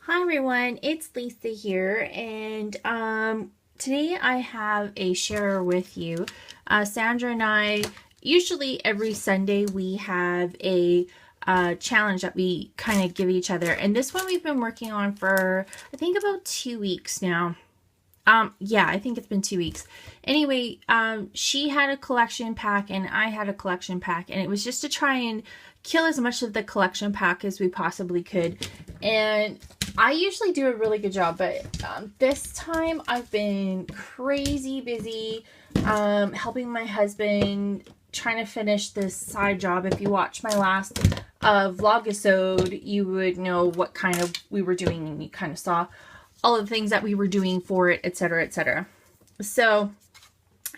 Hi everyone, it's Lisa here, and today I have a share with you. Sandra and I, usually every Sunday we have a challenge that we kind of give each other, and this one we've been working on for I think about 2 weeks now. Yeah, I think it's been 2 weeks. Anyway, she had a collection pack and I had a collection pack, and it was just to try and kill as much of the collection pack as we possibly could. And I usually do a really good job, but this time I've been crazy busy helping my husband trying to finish this side job. If you watched my last vlogisode, you would know what kind of we were doing, and you kind of saw all of the things that we were doing for it, etc., etc. So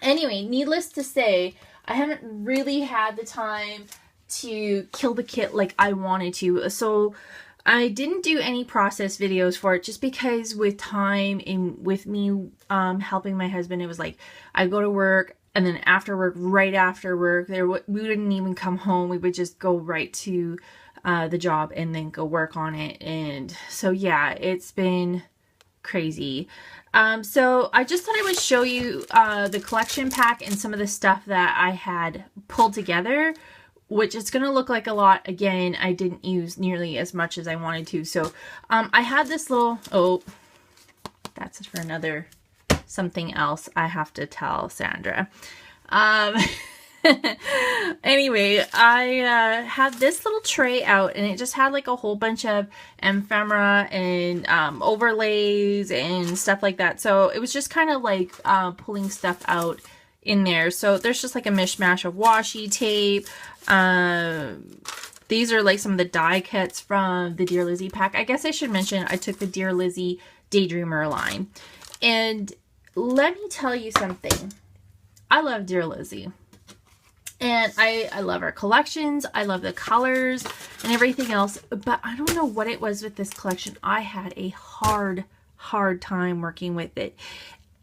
anyway, needless to say, I haven't really had the time to kill the kit like I wanted to. So I didn't do any process videos for it just because with time and with me helping my husband, it was like I go to work, and then after work, right after work, we wouldn't even come home. We would just go right to the job and then go work on it. And so yeah, it's been crazy. So I just thought I would show you the collection pack and some of the stuff that I had pulled together, which is going to look like a lot. Again, I didn't use nearly as much as I wanted to. So I had this little, oh, that's for another something else I have to tell Sandra. Anyway, I had this little tray out, and it just had like a whole bunch of ephemera and overlays and stuff like that. So it was just kind of like pulling stuff out in there. So there's just like a mishmash of washi tape. These are like some of the die cuts from the Dear Lizzie pack. I guess I should mention I took the Dear Lizzie Daydreamer line. And let me tell you something. I love Dear Lizzie. And I love her collections. I love the colors and everything else. But I don't know what it was with this collection. I had a hard time working with it.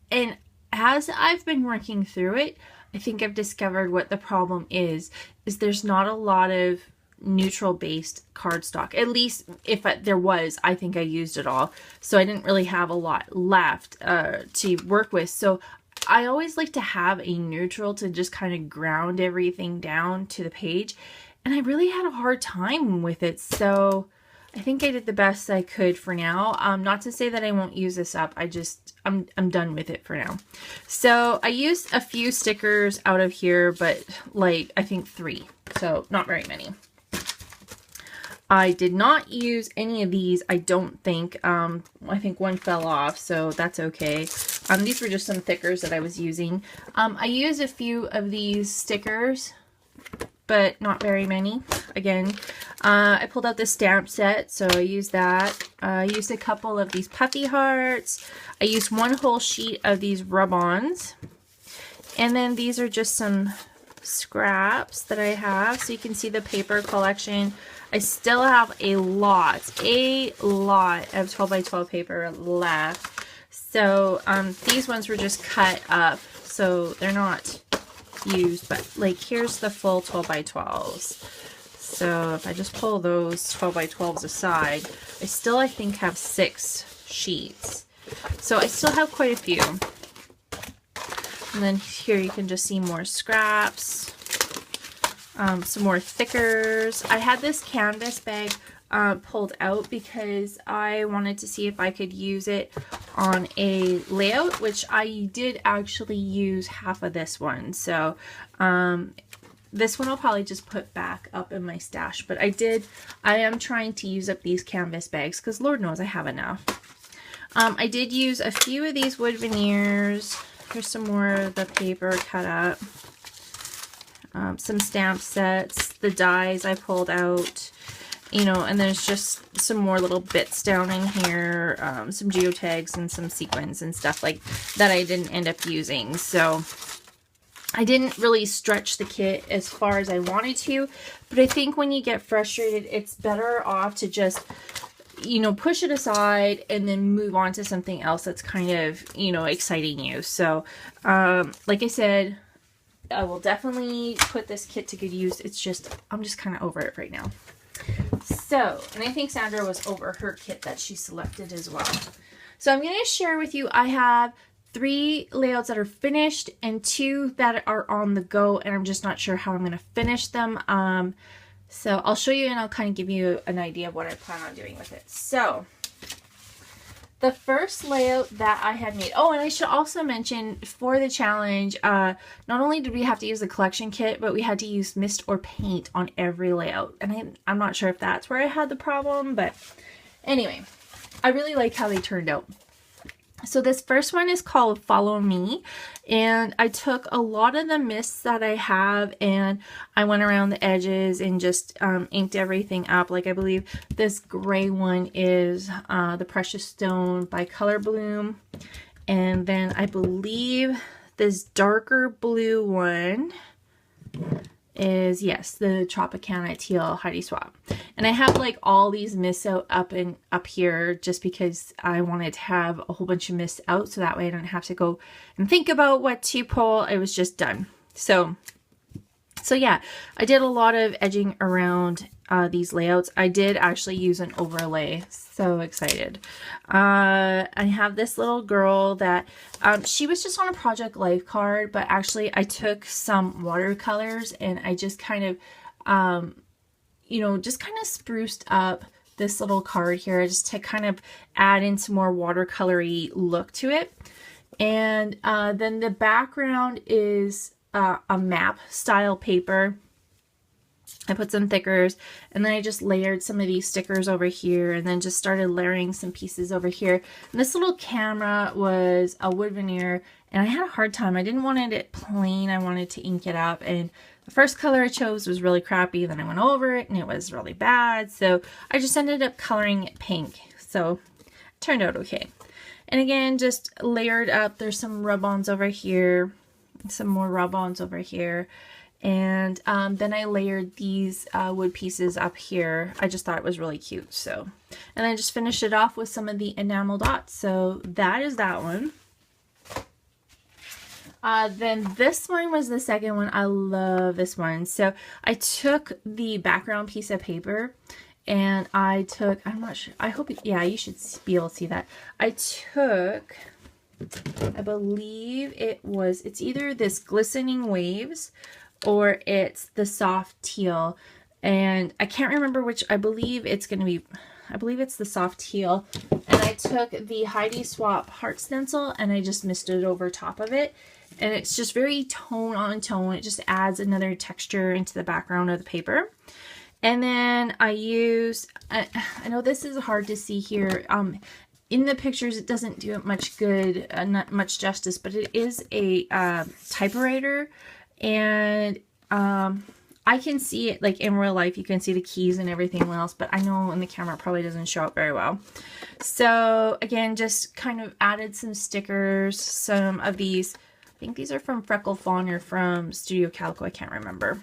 And as I've been working through it, I think I've discovered what the problem is there's not a lot of neutral based cardstock. At least if there was, I think I used it all. So I didn't really have a lot left to work with. So I always like to have a neutral to just kind of ground everything down to the page. And I really had a hard time with it. So I think I did the best I could for now. Not to say that I won't use this up. I'm done with it for now. So I used a few stickers out of here, but like I think 3. So not very many. I did not use any of these, I don't think. I think one fell off, so that's okay. These were just some thickers that I was using. I used a few of these stickers, but not very many. Again, I pulled out the stamp set, so I used that. I used a couple of these puffy hearts. I used one whole sheet of these rub-ons. And then these are just some scraps that I have, so you can see the paper collection. I still have a lot of 12 by 12 paper left. So these ones were just cut up, so they're not used, but like here's the full 12 by 12s. So if I just pull those 12 by 12s aside, I still, I think, have 6 sheets. So I still have quite a few. And then here you can just see more scraps. Some more thickers. I had this canvas bag pulled out because I wanted to see if I could use it on a layout, which I did actually use half of this one. So this one I'll probably just put back up in my stash, but I am trying to use up these canvas bags because Lord knows I have enough. I did use a few of these wood veneers. Here's some more of the paper cut up. Some stamp sets, the dies I pulled out, you know, and there's just some more little bits down in here, some geotags and some sequins and stuff like that I didn't end up using. So I didn't really stretch the kit as far as I wanted to, but I think when you get frustrated, it's better off to just, you know, push it aside and then move on to something else that's kind of, you know, exciting you. So, like I said, I will definitely put this kit to good use. It's just, I'm just kind of over it right now. So, and I think Sandra was over her kit that she selected as well. So I'm going to share with you, I have 3 layouts that are finished and 2 that are on the go, and I'm just not sure how I'm going to finish them. So I'll show you and I'll kind of give you an idea of what I plan on doing with it. So the first layout that I had made, oh, and I should also mention for the challenge, not only did we have to use the collection kit, but we had to use mist or paint on every layout. And I'm not sure if that's where I had the problem, but anyway, I really like how they turned out. So this first one is called Follow Me, and I took a lot of the mists that I have and I went around the edges and just inked everything up. Like I believe this gray one is the Precious Stone by Color Bloom, and then I believe this darker blue one is, yes, the Tropicana Teal Heidi Swap. And I have like all these mists out up here just because I wanted to have a whole bunch of mists out so that way I don't have to go and think about what to pull. It was just done. So yeah, I did a lot of edging around these layouts. I did actually use an overlay. So excited. I have this little girl that she was just on a Project Life card, but actually I took some watercolors and I just kind of, you know, just kind of spruced up this little card here just to kind of add in some more watercolory look to it. And then the background is a map style paper. I put some thickers and then I just layered some of these stickers over here and then just started layering some pieces over here. And this little camera was a wood veneer and I had a hard time. I didn't want it plain. I wanted to ink it up, and the first color I chose was really crappy. Then I went over it and it was really bad. So I just ended up coloring it pink. So it turned out okay. And again, just layered up. There's some rub-ons over here, some more rub-ons over here. And then I layered these wood pieces up here. I just thought it was really cute. So, and I just finished it off with some of the enamel dots. So that is that one. Then this one was the second one. I love this one. So I took the background piece of paper and I took, I'm not sure, I hope, yeah, you should be able to see that. I took, I believe it's either this Glistening Waves or it's the Soft Teal, and I can't remember which. I believe it's going to be, I believe it's the Soft Teal. And I took the Heidi Swap heart stencil and I just misted it over top of it, and it's just very tone on tone. It just adds another texture into the background of the paper. And then I used, I know this is hard to see here, in the pictures it doesn't do it much good, not much justice, but it is a typewriter. And I can see it, like in real life, you can see the keys and everything else, but I know in the camera it probably doesn't show up very well. So again, just kind of added some stickers, some of these, I think these are from Freckle Fawn or from Studio Calico, I can't remember.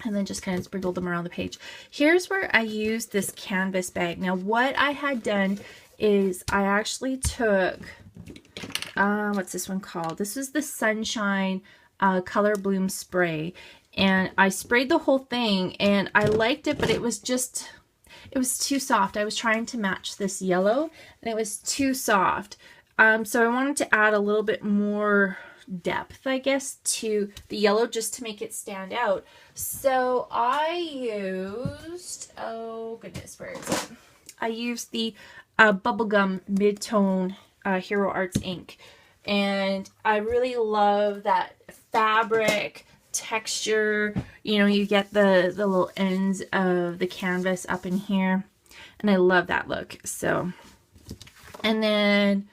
And then just kind of sprinkled them around the page. Here's where I used this canvas bag. Now what I had done is I actually took, what's this one called? This is the Sunshine Color Bloom spray, and I sprayed the whole thing and I liked it, but it was too soft. I was trying to match this yellow and it was too soft. So I wanted to add a little bit more depth, I guess, to the yellow just to make it stand out. So I used, oh goodness, where is it? I used the Bubblegum Mid-Tone Hero Arts ink. And I really love that fabric texture. You know, you get the little ends of the canvas up in here. And I love that look. So, and then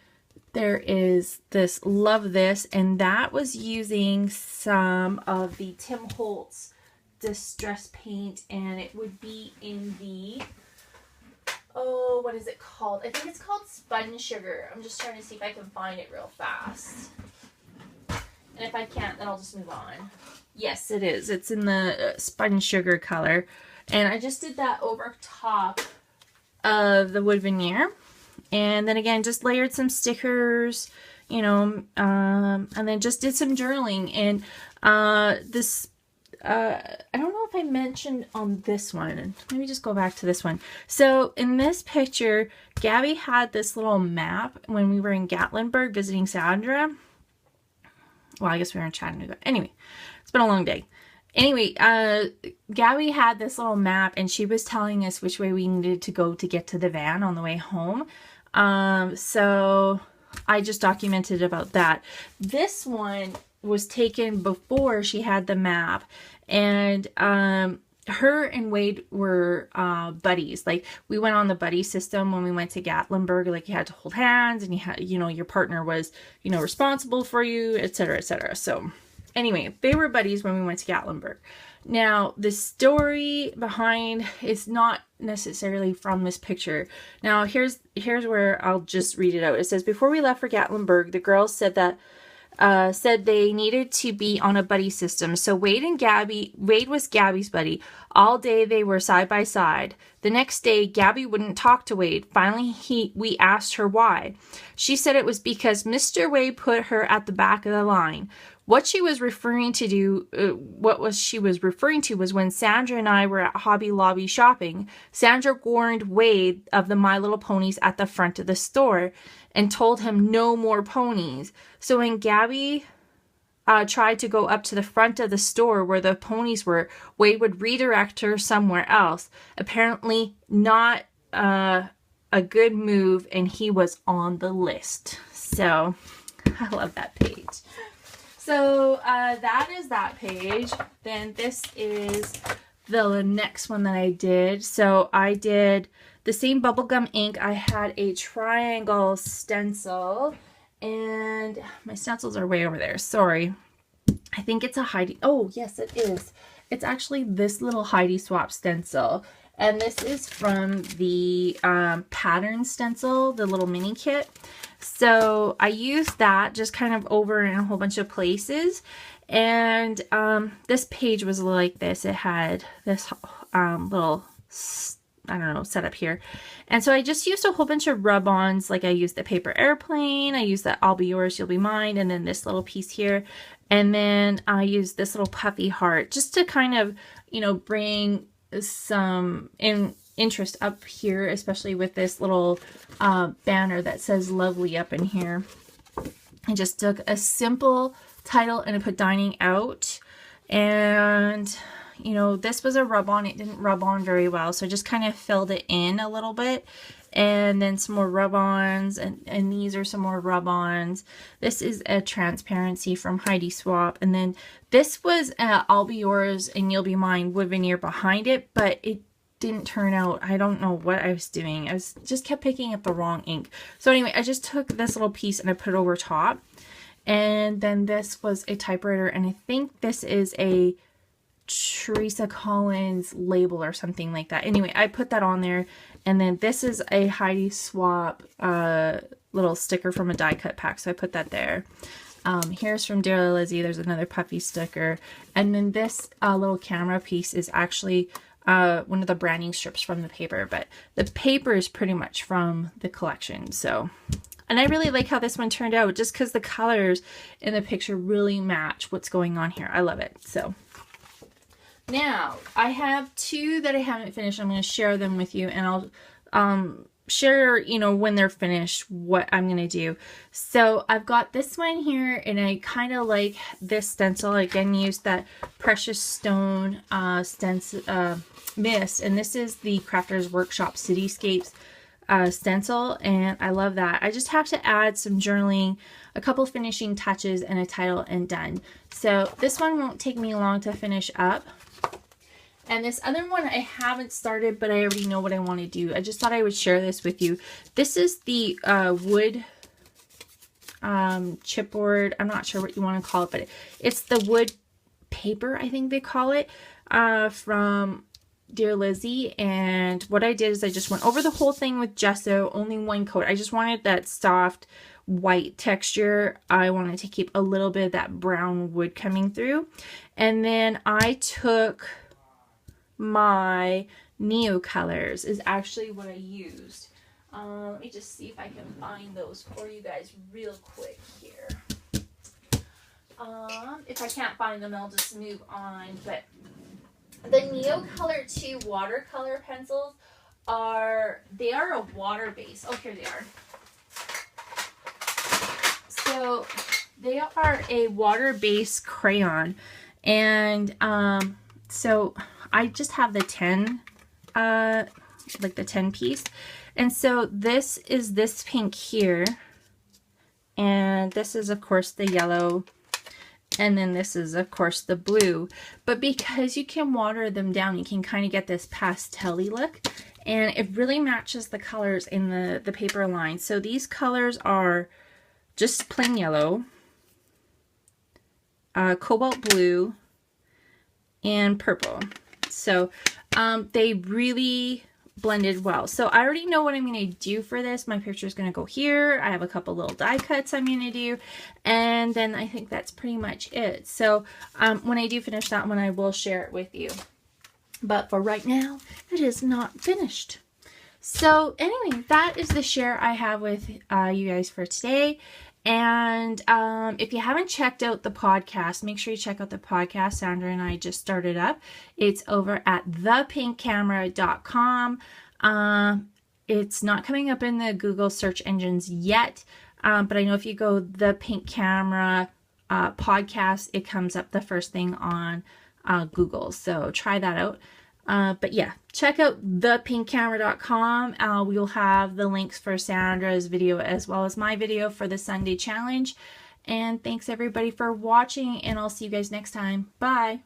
there is this Love This. And that was using some of the Tim Holtz Distress Paint. And it would be in the, oh, what is it called? I think it's called Spun Sugar. I'm just trying to see if I can find it real fast. And if I can't, then I'll just move on. Yes, it is. It's in the Spun Sugar color. And I just did that over top of the wood veneer. And then again, just layered some stickers, you know, and then just did some journaling. And this I don't know if I mentioned on this one. Let me just go back to this one. So in this picture, Gabby had this little map when we were in Gatlinburg visiting Sandra. Well, I guess we were in Chattanooga. Anyway, it's been a long day. Anyway, Gabby had this little map and she was telling us which way we needed to go to get to the van on the way home. So I just documented about that. This one was taken before she had the map, and her and Wade were buddies. Like, we went on the buddy system when we went to Gatlinburg. Like, you had to hold hands, and you had, you know, your partner was, you know, responsible for you, etc., etc. So anyway, they were buddies when we went to Gatlinburg. Now, the story behind is not necessarily from this picture. Now, here's where I'll just read it out. It says, before we left for Gatlinburg, the girls said they needed to be on a buddy system. So Wade was Gabby's buddy. All day they were side by side. The next day, Gabby wouldn't talk to Wade. Finally, we asked her why. She said it was because Mr. Wade put her at the back of the line. What she was referring to was when Sandra and I were at Hobby Lobby shopping. Sandra warned Wade of the My Little Ponies at the front of the store and told him no more ponies. So when Gabby tried to go up to the front of the store where the ponies were, Wade would redirect her somewhere else. Apparently not a good move, and he was on the list. So I love that page. So that is that page. Then this is the next one that I did. So I did the same bubblegum ink. I had a triangle stencil, and my stencils are way over there. Sorry. I think it's a Heidi. Oh, yes, it is. It's actually this little Heidi Swap stencil. And this is from the pattern stencil, the little mini kit. So I used that just kind of over in a whole bunch of places. And this page was like this. It had this little, I don't know, setup here. And so I just used a whole bunch of rub-ons. Like, I used the paper airplane. I used the I'll Be Yours, You'll Be Mine. And then this little piece here. And then I used this little puffy heart just to kind of, you know, bring some interest up here, especially with this little banner that says lovely up in here. I just took a simple title and I put dining out, and you know, this was a rub-on. It didn't rub on very well, so I just kind of filled it in a little bit. And then some more rub-ons, and these are some more rub-ons. This is a transparency from Heidi Swap, and then this was I'll Be Yours and You'll Be Mine wood veneer behind it, but it didn't turn out. I don't know what I was doing. I just kept picking up the wrong ink. So anyway, I just took this little piece and I put it over top. And then this was a typewriter, and I think this is a Teresa Collins label or something like that. Anyway, I put that on there. And then this is a Heidi Swap little sticker from a die cut pack, so I put that there. Here's from Dear Lizzie. There's another puffy sticker. And then this little camera piece is actually one of the branding strips from the paper, but the paper is pretty much from the collection. So, and I really like how this one turned out, just because the colors in the picture really match what's going on here. I love it. So now I have two that I haven't finished. I'm going to share them with you, and I'll share, you know, when they're finished, what I'm going to do. So I've got this one here, and I kind of like this stencil. Again, use that Precious Stone stencil mist, and this is the Crafters Workshop Cityscapes stencil, and I love that. I just have to add some journaling, a couple finishing touches, and a title, and done. So this one won't take me long to finish up. And this other one I haven't started, but I already know what I want to do. I just thought I would share this with you. This is the wood chipboard. I'm not sure what you want to call it, but it's the wood paper, I think they call it, from Dear Lizzie. And what I did is I just went over the whole thing with gesso, only one coat. I just wanted that soft white texture. I wanted to keep a little bit of that brown wood coming through. And then I took my Neo colors, is actually what I used. Let me just see if I can find those for you guys real quick here. If I can't find them, I'll just move on. But the Neo Color 2 watercolor pencils they are a water base. Oh, here they are. So they are a water-based crayon, and so I just have the 10, like the 10 piece, and so this is this pink here, and this is of course the yellow, and then this is of course the blue. But because you can water them down, you can kind of get this pastel-y look, and it really matches the colors in the paper line. So these colors are just plain yellow, cobalt blue, and purple. So they really blended well. So I already know what I'm going to do for this. My picture is going to go here. I have a couple little die cuts I'm going to do, and then I think that's pretty much it. So when I do finish that one, I will share it with you. But for right now, it is not finished. So anyway, that is the share I have with you guys for today. And if you haven't checked out the podcast, make sure you check out the podcast Sandra and I just started up. It's over at thepinkcamera.com. It's not coming up in the Google search engines yet, but I know if you go The Pink Camera podcast, it comes up the first thing on Google. So try that out. But yeah, check out thepinkcamera.com. We'll have the links for Sandra's video as well as my video for the Sunday challenge. And thanks everybody for watching, and I'll see you guys next time. Bye.